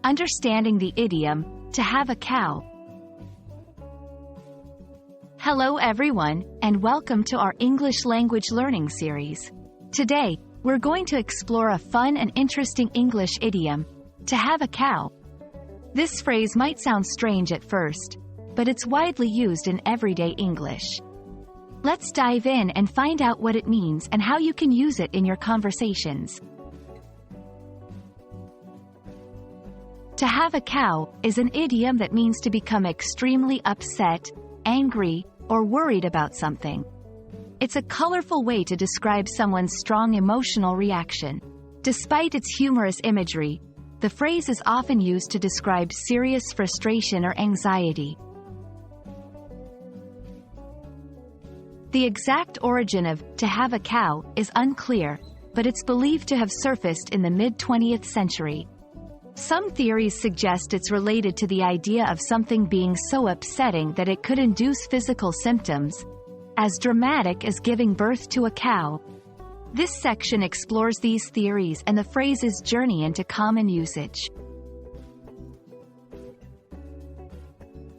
Understanding the idiom, to have a cow. Hello everyone, and welcome to our English language learning series. Today, we're going to explore a fun and interesting English idiom, to have a cow. This phrase might sound strange at first, but it's widely used in everyday English. Let's dive in and find out what it means and how you can use it in your conversations. To have a cow is an idiom that means to become extremely upset, angry, or worried about something. It's a colorful way to describe someone's strong emotional reaction. Despite its humorous imagery, the phrase is often used to describe serious frustration or anxiety. The exact origin of "to have a cow" is unclear, but it's believed to have surfaced in the mid-20th century. Some theories suggest it's related to the idea of something being so upsetting that it could induce physical symptoms, as dramatic as giving birth to a cow. This section explores these theories and the phrase's journey into common usage.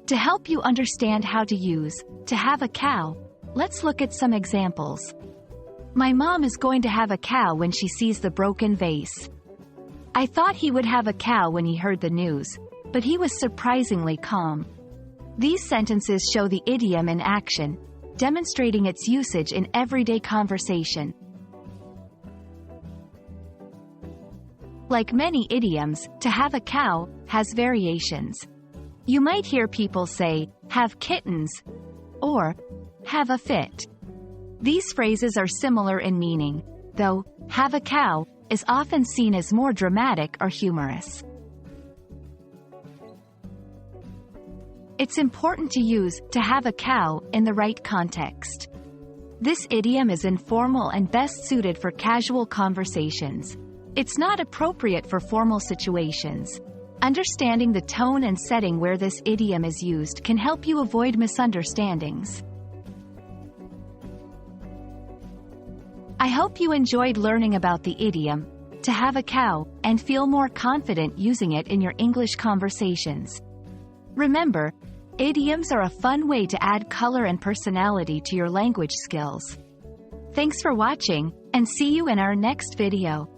To help you understand how to use "to have a cow," let's look at some examples. My mom is going to have a cow when she sees the broken vase. I thought he would have a cow when he heard the news, but he was surprisingly calm. These sentences show the idiom in action, demonstrating its usage in everyday conversation. Like many idioms, "to have a cow" has variations. You might hear people say, "have kittens," or "have a fit." These phrases are similar in meaning, though "have a cow" is often seen as more dramatic or humorous. It's important to use "to have a cow" in the right context. This idiom is informal and best suited for casual conversations. It's not appropriate for formal situations. Understanding the tone and setting where this idiom is used can help you avoid misunderstandings. I hope you enjoyed learning about the idiom, "to have a cow," and feel more confident using it in your English conversations. Remember, idioms are a fun way to add color and personality to your language skills. Thanks for watching, and see you in our next video.